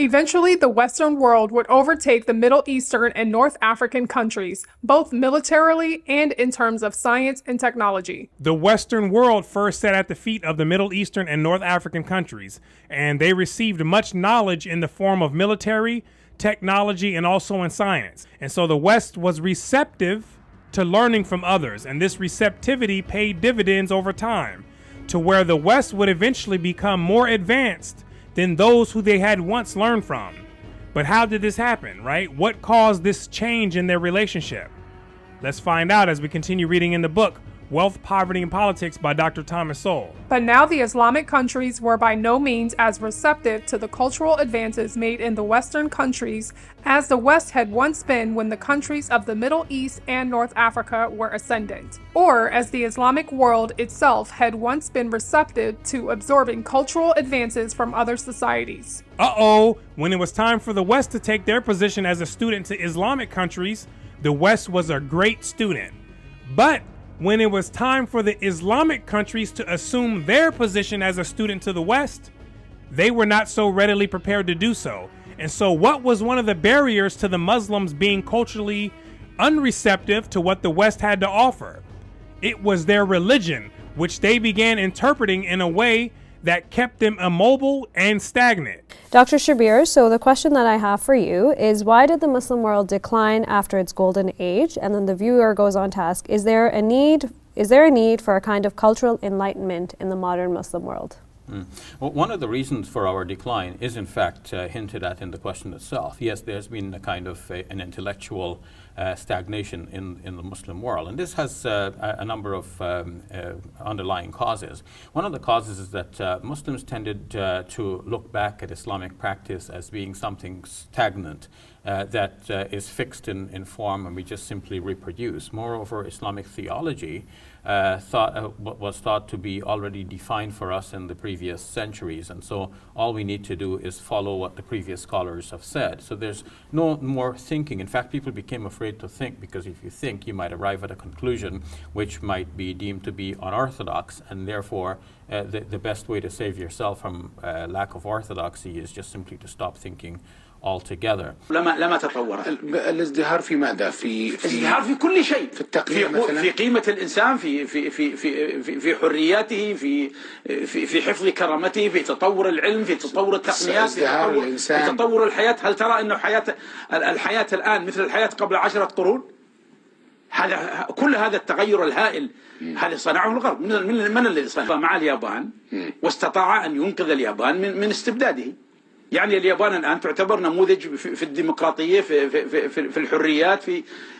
Eventually, the Western world would overtake the Middle Eastern and North African countries, both militarily and in terms of science and technology. The Western world first sat at the feet of the Middle Eastern and North African countries, and they received much knowledge in the form of military, technology, and also in science. And so the West was receptive to learning from others, and this receptivity paid dividends over time, to where the West would eventually become more advanced than those who they had once learned from. But how did this happen, right? What caused this change in their relationship? Let's find out as we continue reading in the book, Wealth, Poverty, and Politics by Dr. Thomas Sowell. But now the Islamic countries were by no means as receptive to the cultural advances made in the Western countries as the West had once been when the countries of the Middle East and North Africa were ascendant, or as the Islamic world itself had once been receptive to absorbing cultural advances from other societies. When it was time for the West to take their position as a student to Islamic countries, the West was a great student. But when it was time for the Islamic countries to assume their position as a student to the West, they were not so readily prepared to do so. And so what was one of the barriers to the Muslims being culturally unreceptive to what the West had to offer? It was their religion, which they began interpreting in a way that kept them immobile and stagnant. Dr. Shabir, so the question that I have for you is, why did the Muslim world decline after its golden age? And then the viewer goes on to ask, is there a need for a kind of cultural enlightenment in the modern Muslim world? Well, one of the reasons for our decline is in fact hinted at in the question itself. Yes, there's been a kind of an intellectual stagnation in the Muslim world, and this has a number of underlying causes. One of the causes is that Muslims tended to look back at Islamic practice as being something stagnant that is fixed in form, and we just simply reproduce. Moreover, Islamic theology was thought to be already defined for us in the previous centuries, and so all we need to do is follow what the previous scholars have said. So there's no more thinking. In fact, people became afraid to think, because if you think, you might arrive at a conclusion which might be deemed to be unorthodox, and therefore the best way to save yourself from lack of orthodoxy is just simply to stop thinking altogether. لما تطورت الازدهار في ماذا؟ ازدهار في كل شيء، في التقنية مثلا، في قيمة الإنسان، في حرياته، في حفظ كرامته، في تطور العلم، في تطور التقنيات، في تطور الحياة. هل ترى أنه الحياة الآن مثل الحياة قبل 10 قرون؟ كل هذا التغير الهائل هذا صنعه الغرب. من الذي صنعه؟ مع اليابان، واستطاع أن ينقذ اليابان من استبداده. يعني اليابان الآن تعتبر نموذج في الديمقراطية، في الحريات،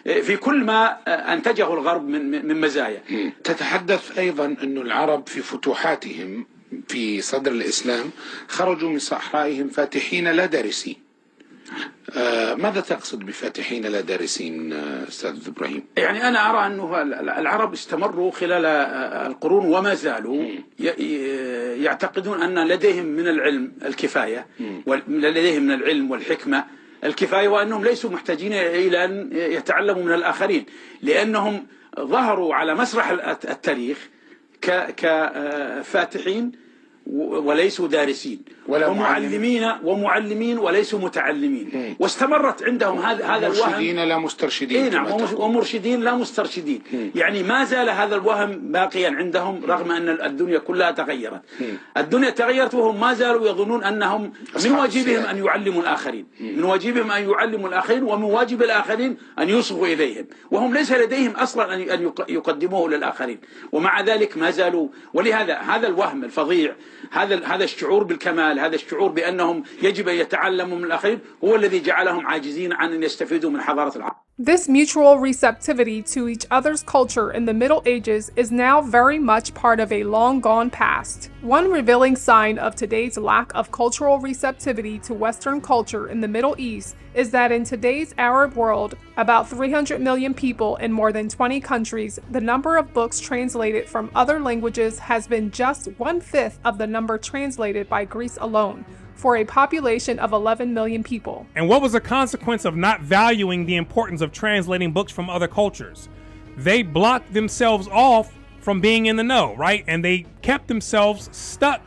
في كل ما أنتجه الغرب من مزايا. تتحدث أيضا أن العرب في فتوحاتهم في صدر الإسلام خرجوا من صحرائهم فاتحين لا دارسين. ماذا تقصد بفاتحين لا دارسين أستاذ إبراهيم؟ يعني أنا أرى أنه العرب استمروا خلال القرون وما زالوا يعتقدون أن لديهم من العلم الكفاية، ولديهم من العلم والحكمة الكفاية، وأنهم ليسوا محتاجين إلى أن يتعلموا من الآخرين، لأنهم ظهروا على مسرح التاريخ كفاتحين وليسوا دارسين، ومعلمين وليسوا متعلمين. واستمرت عندهم هذا الوهم. مرشدين لا مسترشدين. نعم، ومرشدين لا مسترشدين. يعني ما زال هذا الوهم باقيا عندهم رغم أن الدنيا كلها تغيرت. الدنيا تغيرت وهم ما زالوا يظنون أنهم من واجبهم أن يعلموا الآخرين، من واجبهم أن يعلموا الآخرين، ومن واجب الآخرين أن يصغوا إليهم، وهم ليس لديهم أصلا أن يقدموه للآخرين، ومع ذلك ما زالوا. ولهذا هذا الوهم الفظيع، هذا الشعور بالكمال، هذا الشعور بأنهم يجب أن يتعلموا من الآخرين، هو الذي جعلهم عاجزين عن أن يستفيدوا من حضارة العرب. This mutual receptivity to each other's culture in the Middle Ages is now very much part of a long gone past. One revealing sign of today's lack of cultural receptivity to Western culture in the Middle East is that in today's Arab world, about 300 million people in more than 20 countries, the number of books translated from other languages has been just 1/5 of the number translated by Greece alone, for a population of 11 million people. And what was the consequence of not valuing the importance of translating books from other cultures? They blocked themselves off from being in the know, right? And they kept themselves stuck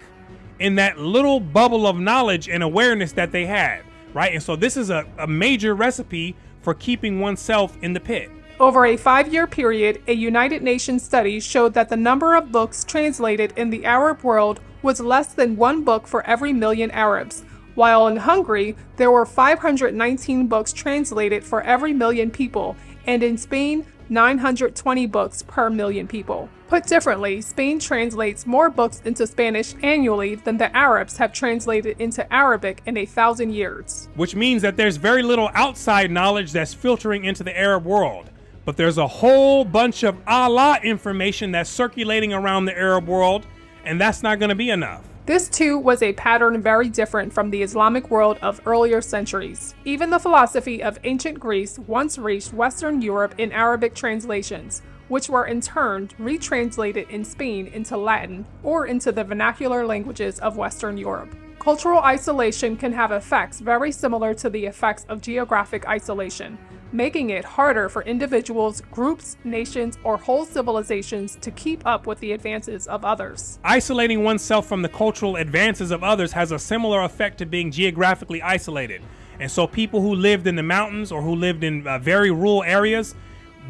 in that little bubble of knowledge and awareness that they had, right? And so this is a major recipe for keeping oneself in the pit. Over a 5-year period, a United Nations study showed that the number of books translated in the Arab world was less than 1 book for every million Arabs, while in Hungary, there were 519 books translated for every million people, and in Spain, 920 books per million people. Put differently, Spain translates more books into Spanish annually than the Arabs have translated into Arabic in 1,000 years. Which means that there's very little outside knowledge that's filtering into the Arab world. But there's a whole bunch of Allah information that's circulating around the Arab world, and that's not going to be enough. This too was a pattern very different from the Islamic world of earlier centuries. Even the philosophy of ancient Greece once reached Western Europe in Arabic translations, which were in turn retranslated in Spain into Latin or into the vernacular languages of Western Europe. Cultural isolation can have effects very similar to the effects of geographic isolation, making it harder for individuals, groups, nations, or whole civilizations to keep up with the advances of others. Isolating oneself from the cultural advances of others has a similar effect to being geographically isolated. And so people who lived in the mountains or who lived in very rural areas,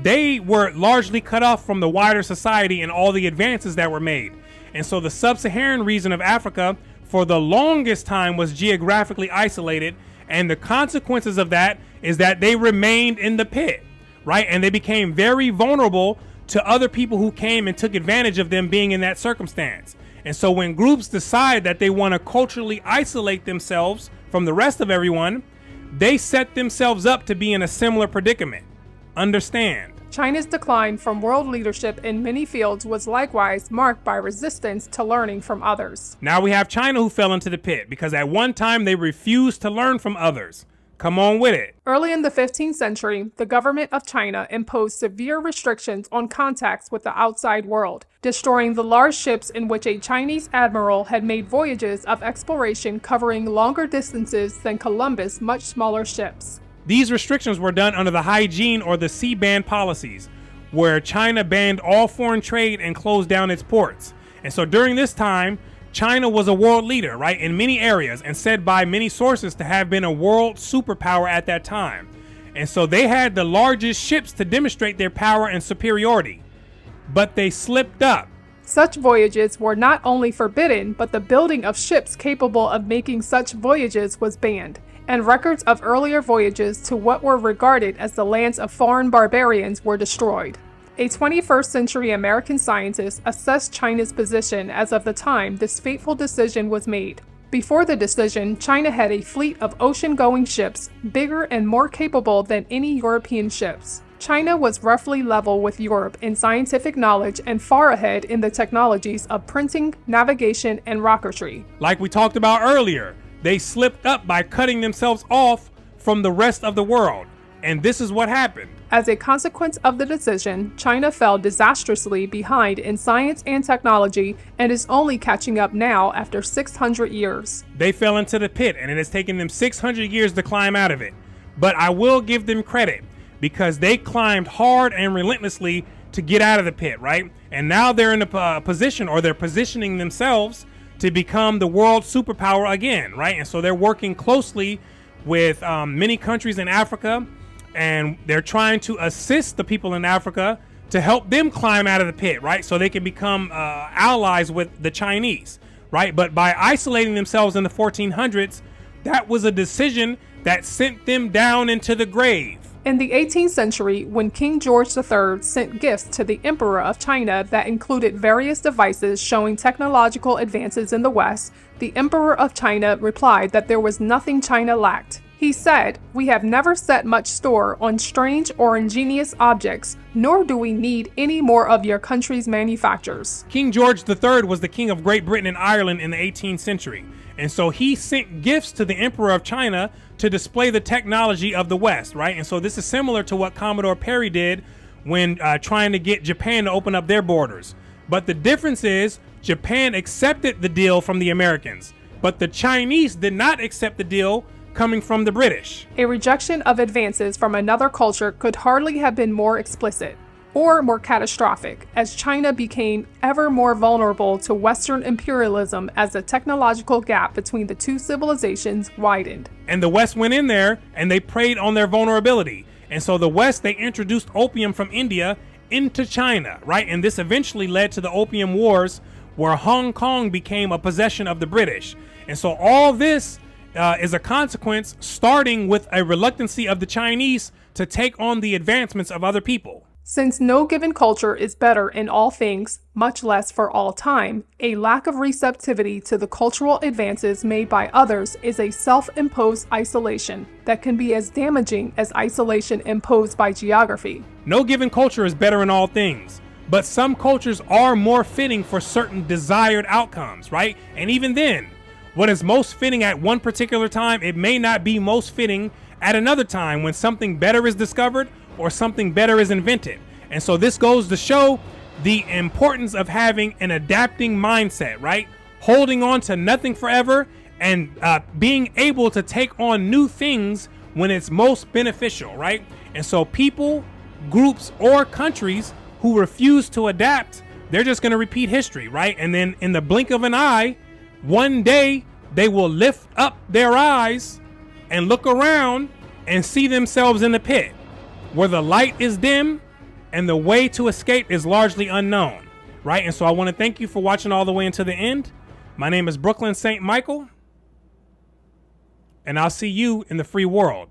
they were largely cut off from the wider society and all the advances that were made. And so the sub-Saharan region of Africa for the longest time was geographically isolated, and the consequences of that is that they remained in the pit, right? And they became very vulnerable to other people who came and took advantage of them being in that circumstance. And so when groups decide that they want to culturally isolate themselves from the rest of everyone, they set themselves up to be in a similar predicament. Understand? China's decline from world leadership in many fields was likewise marked by resistance to learning from others. Now we have China who fell into the pit because at one time they refused to learn from others. Come on with it. Early in the 15th century, the government of China imposed severe restrictions on contacts with the outside world, destroying the large ships in which a Chinese admiral had made voyages of exploration covering longer distances than Columbus' much smaller ships. These restrictions were done under the hygiene or the sea ban policies, where China banned all foreign trade and closed down its ports. And so during this time, China was a world leader, right, in many areas, and said by many sources to have been a world superpower at that time. And so they had the largest ships to demonstrate their power and superiority. But they slipped up. Such voyages were not only forbidden, but the building of ships capable of making such voyages was banned, and records of earlier voyages to what were regarded as the lands of foreign barbarians were destroyed. A 21st century American scientist assessed China's position as of the time this fateful decision was made. Before the decision, China had a fleet of ocean-going ships, bigger and more capable than any European ships. China was roughly level with Europe in scientific knowledge and far ahead in the technologies of printing, navigation, and rocketry. Like we talked about earlier, they slipped up by cutting themselves off from the rest of the world. And this is what happened. As a consequence of the decision, China fell disastrously behind in science and technology and is only catching up now after 600 years. They fell into the pit, and it has taken them 600 years to climb out of it. But I will give them credit because they climbed hard and relentlessly to get out of the pit, right? And now they're in a position, or they're positioning themselves to become the world superpower again, right? And so they're working closely with many countries in Africa, and they're trying to assist the people in Africa to help them climb out of the pit, right? So they can become allies with the Chinese, right? But by isolating themselves in the 1400s, that was a decision that sent them down into the grave. In the 18th century, when King George III sent gifts to the Emperor of China that included various devices showing technological advances in the West, the Emperor of China replied that there was nothing China lacked. He said, "We have never set much store on strange or ingenious objects, nor do we need any more of your country's manufactures." King George III was the king of Great Britain and Ireland in the 18th century. And so he sent gifts to the Emperor of China to display the technology of the West, right? And so this is similar to what Commodore Perry did when trying to get Japan to open up their borders. But the difference is Japan accepted the deal from the Americans, but the Chinese did not accept the deal coming from the British. A rejection of advances from another culture could hardly have been more explicit. or more catastrophic, as China became ever more vulnerable to Western imperialism as the technological gap between the two civilizations widened. And the West went in there and they preyed on their vulnerability. And so the West, they introduced opium from India into China, right? And this eventually led to the Opium Wars, where Hong Kong became a possession of the British. And so all this is a consequence, starting with a reluctancy of the Chinese to take on the advancements of other people. Since no given culture is better in all things, much less for all time, a lack of receptivity to the cultural advances made by others is a self-imposed isolation that can be as damaging as isolation imposed by geography. No given culture is better in all things, but some cultures are more fitting for certain desired outcomes, right? And even then, what is most fitting at one particular time, it may not be most fitting at another time when something better is discovered or something better is invented. And so this goes to show the importance of having an adapting mindset, right? Holding on to nothing forever and being able to take on new things when it's most beneficial, right? And so people, groups, or countries who refuse to adapt, they're just going to repeat history, right? And then in the blink of an eye, one day they will lift up their eyes and look around and see themselves in the pit where the light is dim and the way to escape is largely unknown, right? And so I want to thank you for watching all the way until the end. My name is Brooklyn St. Michael, and I'll see you in the free world.